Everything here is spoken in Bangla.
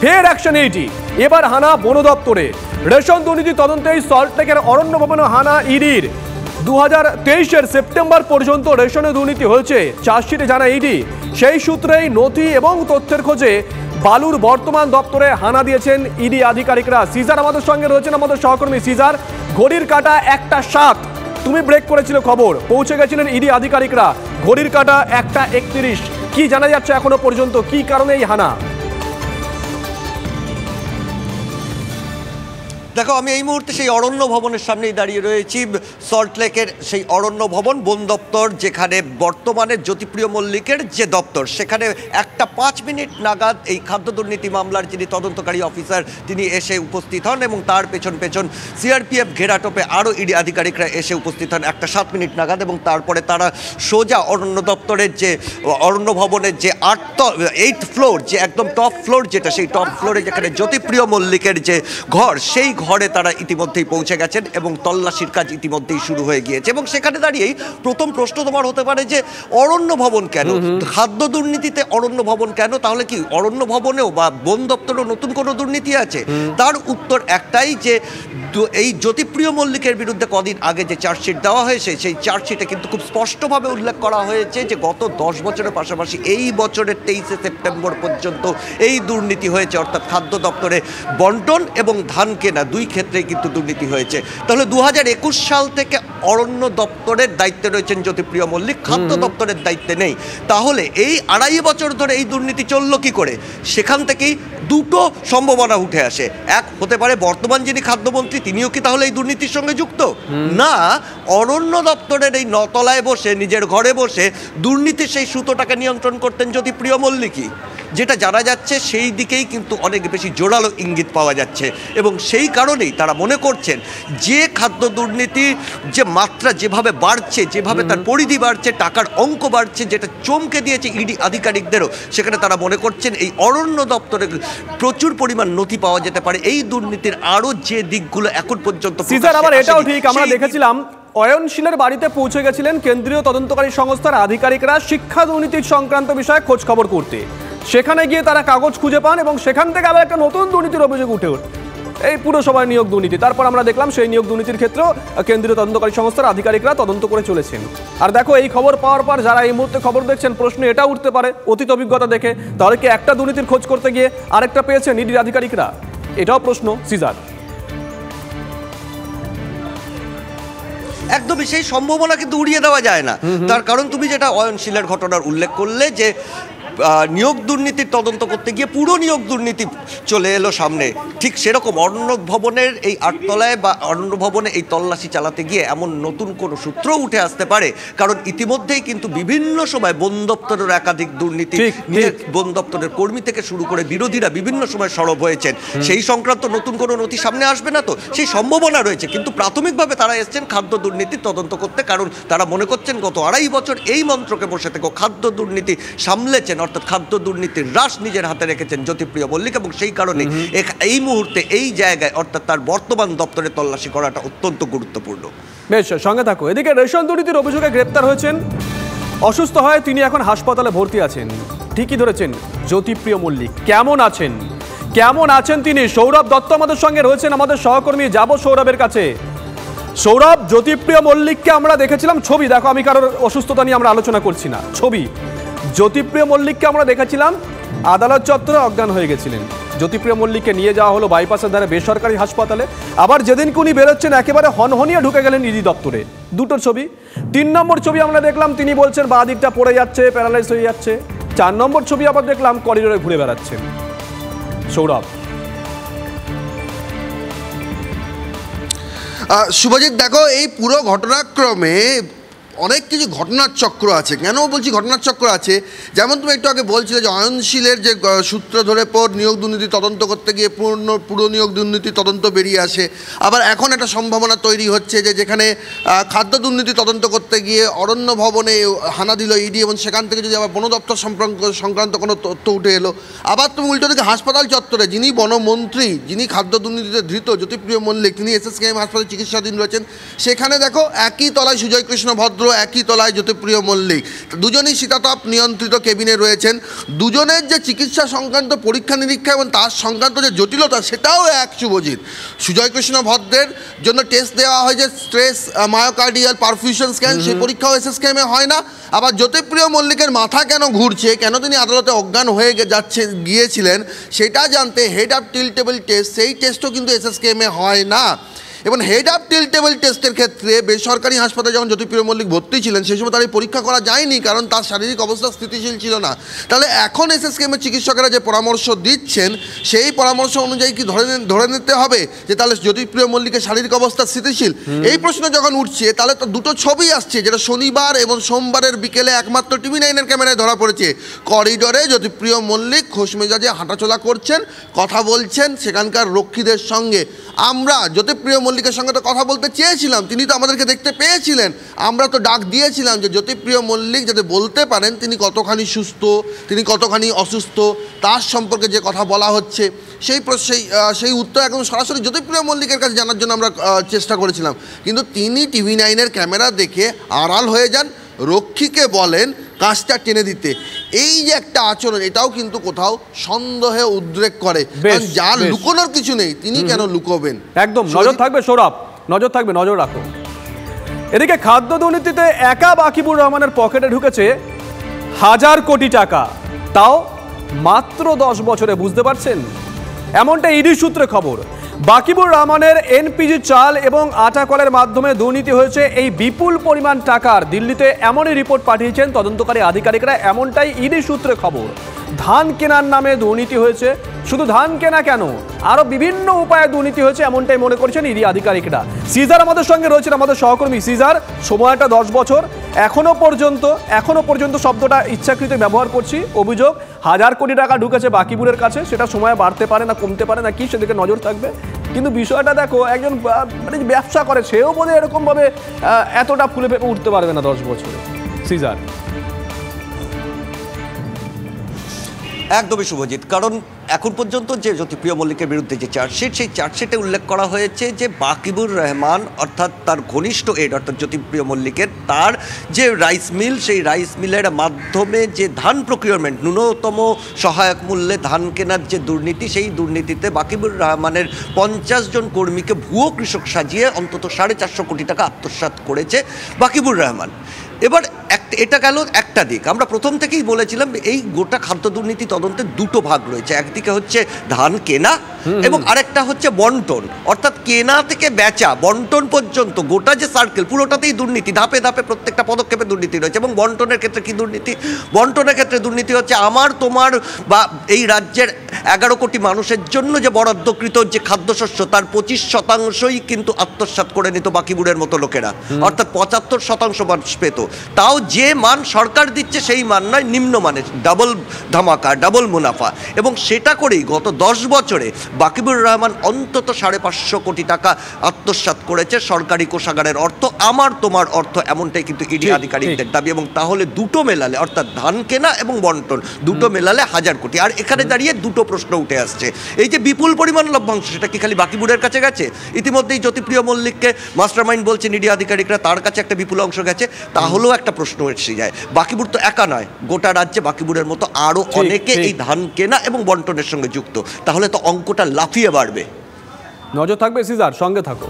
ফের অ্যাকশন ইডি, এবার হানা বন দপ্তরে। রেশন দুর্নীতি তদন্তে সল্টলেকের অরণ্য ভবনে হানা ইডির। 2023-এর সেপ্টেম্বর পর্যন্ত রেশনে দুর্নীতি হয়েছে চার্জশিটে জানা ইডি। সেই সূত্রেই নথি এবং তথ্যের খোঁজে বালুর বর্তমান দপ্তরে হানা দিয়েছেন ইডি আধিকারিকরা। সিজার আমাদের সঙ্গে রয়েছেন, আমাদের সহকর্মী সিজার। ঘড়ির কাঁটা 1:07, তুমি ব্রেক করেছিল খবর, পৌঁছে গেছিলেন ইডি আধিকারিকরা। ঘড়ির কাঁটা 1:31, কি জানা যাচ্ছে এখনো পর্যন্ত, কি কারণে এই হানা? দেখো, আমি এই মুহূর্তে সেই অরণ্য ভবনের সামনেই দাঁড়িয়ে রয়েছি। সল্টলেকের সেই অরণ্য ভবন, বন দপ্তর, যেখানে বর্তমানে জ্যোতিপ্রিয় মল্লিকের যে দপ্তর, সেখানে 1:05 নাগাদ এই খাদ্য দুর্নীতি মামলার যিনি তদন্তকারী অফিসার তিনি এসে উপস্থিত হন এবং তার পেছন পেছন সিআরপিএফ ঘেরাটোপে আরও ইডি আধিকারিকরা এসে উপস্থিত হন 1:07 নাগাদ। এবং তারপরে তারা সোজা অরণ্য দপ্তরের যে অরণ্য ভবনের যে 8th ফ্লোর, যে একদম টপ ফ্লোর যেটা, সেই টপ ফ্লোরে যেখানে জ্যোতিপ্রিয় মল্লিকের যে ঘর, সেই ঘরে তারা ইতিমধ্যেই পৌঁছে গেছেন এবং তল্লাশির কাজ ইতিমধ্যেই শুরু হয়ে গিয়েছে। এবং সেখানে দাঁড়িয়েই প্রথম প্রশ্ন তোমার হতে পারে যে অরণ্য ভবন কেন, খাদ্য দুর্নীতিতে অরণ্য ভবন কেন? তাহলে কি অরণ্য ভবনেও বা বন দপ্তরেও নতুন কোনো দুর্নীতি আছে? তার উত্তর একটাই, যে এই জ্যোতিপ্রিয় মল্লিকের বিরুদ্ধে কদিন আগে যে চার্জশিট দেওয়া হয়েছে, সেই চার্জশিটে কিন্তু খুব স্পষ্টভাবে উল্লেখ করা হয়েছে যে গত 10 বছরের পাশাপাশি এই বছরের 23শে সেপ্টেম্বর পর্যন্ত এই দুর্নীতি হয়েছে, অর্থাৎ খাদ্য দপ্তরে বন্টন এবং ধান কেনা দুই ক্ষেত্রেই কিন্তু দুর্নীতি হয়েছে। তাহলে 2021 সাল থেকে অরণ্য দপ্তরের দায়িত্বে রয়েছেন জ্যোতিপ্রিয় মল্লিক, খাদ্য দপ্তরের দায়িত্বে নেই। তাহলে এই 2.5 বছর ধরে এই দুর্নীতি চলল কি করে? সেখান থেকেই দুটো সম্ভাবনা উঠে আসে। এক হতে পারে বর্তমান যিনি খাদ্যমন্ত্রী তিনিও কি তাহলে এই দুর্নীতির সঙ্গে যুক্ত? না, অরণ্য দপ্তরের এই নতলায় বসে, নিজের ঘরে বসে দুর্নীতির সেই সুতোটাকে নিয়ন্ত্রণ করতেন জ্যোতিপ্রিয় মল্লিকই। যেটা জানা যাচ্ছে সেই দিকেই কিন্তু অনেক বেশি জোরালো ইঙ্গিত পাওয়া যাচ্ছে। এবং সেই কারণেই তারা মনে করছেন যে খাদ্য দুর্নীতির যে মাত্রা যেভাবে বাড়ছে, যেভাবে তার পরিধি বাড়ছে, টাকার অঙ্ক বাড়ছে, যেটা চমকে দিয়েছে ইডি আধিকারিকদেরও, সেখানে তারা মনে করছেন এই অরণ্য দপ্তরে প্রচুর পরিমাণ নথি পাওয়া যেতে পারে এই দুর্নীতির আরও যে দিকগুলো এখন পর্যন্ত। আবার এটাও ঠিক, আমরা দেখেছিলাম অয়নশীলের বাড়িতে পৌঁছে গেছিলেন কেন্দ্রীয় তদন্তকারী সংস্থার আধিকারিকরা শিক্ষা দুর্নীতির সংক্রান্ত বিষয়ে খোঁজ খবর করতে। সেখানে গিয়ে তারা কাগজ খুঁজে পান এবং সেখান থেকে আবার একটা নতুন দুর্নীতির অভিযোগ উঠে এই পুরসভার নিয়োগ দুর্নীতি। তারপর আমরা দেখলাম সেই নিয়োগ দুর্নীতির ক্ষেত্রেও কেন্দ্রীয় তদন্তকারী সংস্থার আধিকারিকরা তদন্ত করে চলেছেন। আর দেখো, এই খবর পাওয়ার পর যারা এই মুহূর্তে খবর দেখছেন, প্রশ্ন এটা উঠতে পারে অতীত অভিজ্ঞতা দেখে, তাহলে কি একটা দুর্নীতির খোঁজ করতে গিয়ে আরেকটা পেয়েছেন ইডির আধিকারিকরা? এটাও প্রশ্ন সিজার। একদমই সেই সম্ভাবনা কিন্তু উড়িয়ে দেওয়া যায় না। তার কারণ তুমি যেটা অয়নশীলের ঘটনার উল্লেখ করলে, যে নিয়োগ দুর্নীতির তদন্ত করতে গিয়ে পুরো নিয়োগ দুর্নীতি চলে এলো সামনে, ঠিক সেরকম অরণ্য ভবনের এই 8 তলায় বা অরণ্য ভবনে এই তল্লাশি চালাতে গিয়ে এমন নতুন কোনো সূত্র উঠে আসতে পারে। কারণ ইতিমধ্যেই কিন্তু বিভিন্ন সময় বন দপ্তরের একাধিক দুর্নীতি, বন দপ্তরের কর্মী থেকে শুরু করে বিরোধীরা বিভিন্ন সময় সরব হয়েছেন। সেই সংক্রান্ত নতুন কোনো নথি সামনে আসবে না তো, সেই সম্ভাবনা রয়েছে। কিন্তু প্রাথমিকভাবে তারা এসছেন খাদ্য দুর্নীতির তদন্ত করতে, কারণ তারা মনে করছেন গত 2.5 বছর এই মন্ত্রকে বসে থেকে খাদ্য দুর্নীতি সামলেছেন, অর্থাৎ খাদ্য দুর্নীতির রাশ নিজের হাতে রেখেছেন জ্যোতিপ্রিয় মল্লিক। এবং সেই কারণে এই মুহূর্তে এই জায়গায়, অর্থাৎ তার বর্তমান দপ্তরে তল্লাশি করাটা অত্যন্ত গুরুত্বপূর্ণ। বেশ, সঙ্গে থাকো। এদিকে রেশন দুর্নীতির অভিযোগে গ্রেপ্তার হয়েছেন, অসুস্থ হয় তিনি এখন হাসপাতালে ভর্তি আছেন। ঠিকই ধরেছেন, জ্যোতিপ্রিয় মল্লিক কেমন আছেন, কেমন আছেন তিনি? সৌরভ দত্ত আমাদের সঙ্গে রয়েছেন, আমাদের সহকর্মী। যাব সৌরভের কাছে। সৌরভ, জ্যোতিপ্রিয় মল্লিককে আমরা দেখেছিলাম ছবি, দেখো আমি কারোর অসুস্থতা নিয়ে আমরা আলোচনা করছি না, ছবি। জ্যোতিপ্রিয় মল্লিককে আমরা দেখেছিলাম আদালত চত্বরে অজ্ঞান হয়ে গেছিলেন। জ্যোতিপ্রিয় মল্লিককে নিয়ে যাওয়া হলো বাইপাসের ধারে বেসরকারি হাসপাতালে। আবার যেদিন উনি বেরোচ্ছেন একেবারে হনহনিয়ে ঢুকে গেলেন ইডি দপ্তরে। দুটো ছবি। 3 নম্বর ছবি আমরা দেখলাম তিনি বলছেন বাঁ দিকটা পড়ে যাচ্ছে, প্যারালাইজ হয়ে যাচ্ছে। 4 নম্বর ছবি আবার দেখলাম করিডোরে ঘুরে বেড়াচ্ছেন। সৌরভ। শুভজিৎ, দেখো এই পুরো ঘটনাক্রমে অনেক কিছু ঘটনার চক্র আছে। কেন বলছি ঘটনার চক্র আছে? যেমন তুমি একটু আগে বলছিলে যে অয়নশীলের যে সূত্র ধরে পর নিয়োগ দুর্নীতি তদন্ত করতে গিয়ে পুরো নিয়োগ দুর্নীতি তদন্ত বেরিয়ে আসে। আবার এখন একটা সম্ভাবনা তৈরি হচ্ছে যে যেখানে খাদ্য দুর্নীতি তদন্ত করতে গিয়ে অরণ্য ভবনে হানা দিল ইডি এবং সেখান থেকে যদি আবার বন দপ্তর সংক্রান্ত কোনো তথ্য উঠে এলো। আবার তুমি উল্টো দিকে হাসপাতাল চত্বরে যিনি বনমন্ত্রী, যিনি খাদ্য দুর্নীতিতে ধৃত জ্যোতিপ্রিয় মল্লিক, তিনি এসএসকেএম হাসপাতালে চিকিৎসাধীন রয়েছেন। সেখানে দেখো একই তলায় সুজয় কৃষ্ণ ভদ্র, একই তলায় জ্যোতিপ্রিয় মল্লিক, দুজনেই শীতাতপ নিয়ন্ত্রিত কেবিনে রয়েছেন, দুজনের যে চিকিৎসা সংক্রান্ত পরীক্ষা নিরীক্ষা এবং তার সংক্রান্ত যে জটিলতা সেটাও এক। শুভজিৎ, সুজয় কৃষ্ণ ভদ্রের জন্য টেস্ট দেওয়া হয় যে স্ট্রেস মায়োকার্ডিয়াল পারফিউশন স্ক্যান, সেই পরীক্ষাও এসএসকেএমে হয় না। আবার জ্যোতিপ্রিয় মল্লিকের মাথা কেন ঘুরছে, কেন তিনি আদালতে অজ্ঞান হয়ে গিয়েছিলেন সেটা জানতে হেড অফ টিল্টেবল টেস্ট, সেই টেস্টও কিন্তু এসএসকেএমে হয় না। এবং হেড অফ টিল্টেবল টেস্টের ক্ষেত্রে বেসরকারি হাসপাতালে যখন জ্যোতিপ্রিয় মল্লিক ভর্তি ছিলেন সেই সময় তার এই পরীক্ষা করা যায়নি, কারণ তার শারীরিক অবস্থা স্থিতিশীল ছিল না। তাহলে এখন এসএসকেএমের চিকিৎসকেরা যে পরামর্শ দিচ্ছেন সেই পরামর্শ অনুযায়ী কি ধরে নিতে হবে যে তাহলে জ্যোতিপ্রিয় মল্লিকের শারীরিক অবস্থা স্থিতিশীল? এই প্রশ্ন যখন উঠছে তাহলে তো দুটো ছবি আসছে, যেটা শনিবার এবং সোমবারের বিকেলে একমাত্র TV9-এর ক্যামেরায় ধরা পড়েছে। করিডোরে জ্যোতিপ্রিয় মল্লিক খোশ মেজাজে হাঁটাচলা করছেন, কথা বলছেন সেখানকার রক্ষীদের সঙ্গে। আমরা জ্যোতিপ্রিয় মল্লিকের সঙ্গে তো কথা বলতে চেয়েছিলাম, তিনি তো আমাদেরকে দেখতে পেয়েছিলেন, আমরা তো ডাক দিয়েছিলাম যে জ্যোতিপ্রিয় মল্লিক যাতে বলতে পারেন তিনি কতখানি সুস্থ, তিনি কতখানি অসুস্থ, তার সম্পর্কে যে কথা বলা হচ্ছে সেই উত্তর এখন সরাসরি জ্যোতিপ্রিয় মল্লিকের কাছে জানার জন্য আমরা চেষ্টা করেছিলাম। কিন্তু তিনি TV9-এর ক্যামেরা দেখে আড়াল হয়ে যান, রক্ষীকে বলেন কাজটা টেনে দিতে। এই যে একটা আচরণ, এটাও কিন্তু কোথাও সন্দেহে উদ্রেক করে, কারণ যার লুকোনোর কিছু নেই তিনি কেন লুকোবেন? একদম নজর থাকবে সৌরভ, নজর থাকবে, নজর রাখো। এদিকে খাদ্য দুর্নীতিতে একা বাকিবুর রহমানের পকেটে ঢুকেছে 1000 কোটি টাকা, তাও মাত্র 10 বছরে, বুঝতে পারছেন? এমনটা ইডি সূত্রে খবর। বাকিবুর রহমানের এনপিজি চাল এবং আটা কলের মাধ্যমে দুর্নীতি হয়েছে এই বিপুল পরিমাণ টাকার। দিল্লিতে এমনই রিপোর্ট পাঠিয়েছেন তদন্তকারী আধিকারিকরা, এমনটাই ইডি সূত্রে খবর। ধান কেনার নামে দুর্নীতি হয়েছে, শুধু ধান কেনা কেন, আরো বিভিন্ন উপায়ে দুর্নীতি হয়েছে এমনটাই মনে করছেন ইডি আধিকারিকরা। সিজার আমাদের সঙ্গে রয়েছেন, আমাদের সহকর্মী। সিজার, সময়টা 10 বছর, এখনো পর্যন্ত শব্দটা ইচ্ছাকৃত ব্যবহার করছি। অভিযোগ 1000 কোটি টাকা ঢুকেছে বাকিবুরের কাছে, সেটা সময় বাড়তে পারে না কমতে পারে না কি, সেদিকে নজর থাকবে। কিন্তু বিষয়টা দেখো, একজন মানে ব্যবসা করে সেও বোধহয় এরকম ভাবে এতটা ফুলে ফেপে উঠতে পারবে না 10 বছরে। সিজার, একদমই শুভজিৎ, কারণ এখন পর্যন্ত যে জ্যোতিপ্রিয় মল্লিকের বিরুদ্ধে যে চার্জশিট, সেই চার্জশিটে উল্লেখ করা হয়েছে যে বাকিবুর রহমান অর্থাৎ তার ঘনিষ্ঠ এড অর্থাৎ জ্যোতিপ্রিয় মল্লিকের তার যে রাইস মিল, সেই রাইস মিলের মাধ্যমে যে ধান প্রকিউরমেন্ট, ন্যূনতম সহায়ক মূল্যে ধান কেনার যে দুর্নীতি, সেই দুর্নীতিতে বাকিবুর রহমানের 50 জন কর্মীকে ভুয়ো কৃষক সাজিয়ে অন্তত 450 কোটি টাকা আত্মসাৎ করেছে বাকিবুর রহমান। এবার এটা গেল একটা দিক। আমরা প্রথম থেকেই বলেছিলাম এই গোটা খাদ্য দুর্নীতি তদন্তে দুটো ভাগ রয়েছে, একদিকে হচ্ছে ধান কেনা এবং আরেকটা হচ্ছে বন্টন, অর্থাৎ কেনা থেকে বেচা বন্টন পর্যন্ত গোটা যে সার্কেল পুরোটাতেই দুর্নীতি, ধাপে ধাপে প্রত্যেকটা পদক্ষেপে দুর্নীতি রয়েছে। এবং বন্টনের ক্ষেত্রে কি দুর্নীতি? বন্টনের ক্ষেত্রে দুর্নীতি হচ্ছে আমার তোমার বা এই রাজ্যের 11 কোটি মানুষের জন্য যে বরাদ্দকৃত যে খাদ্যশস্য তার 25% কিন্তু আত্মসাৎ করে নিত বাকিবুরের মতো লোকেরা, অর্থাৎ 75% মানুষ পেত। তাও যে মান সরকার দিচ্ছে সেই মান নয়, নিম্নমানের, ডাবল ধামাকা, ডাবল মুনাফা। এবং সেটা করেই গত 10 বছরে বাকিবুর রহমান অন্তত 550 কোটি টাকা আত্মসাৎ করেছে সরকারি কোষাগারের অর্থ, আমার তোমার অর্থ, এমনটাই কিন্তু ইডি আধিকারিকদের দাবি। এবং তাহলে দুটো মেলালে, অর্থাৎ ধান কেনা এবং বন্টন দুটো মেলালে 1000 কোটি। আর এখানে দাঁড়িয়ে দুটো প্রশ্ন উঠে আসছে, এই যে বিপুল পরিমাণ লভ্যাংশ, সেটা কি খালি বাকিবুরের কাছে গেছে? ইতিমধ্যেই জ্যোতিপ্রিয় মল্লিককে মাস্টারমাইন্ড বলছেন ইডি আধিকারিকরা, তার কাছে একটা বিপুল অংশ গেছে। তাহলেও একটা প্রশ্ন এসে যায়, বাকিবুর তো একা নয়, গোটা রাজ্যে বাকিবুরের মতো আরো অনেকে এই ধান কেনা এবং বন্টনের সঙ্গে যুক্ত। তাহলে তো অঙ্কটা লাফিয়ে বাড়বে। নজর থাকবে সিজার, সঙ্গে থাকো।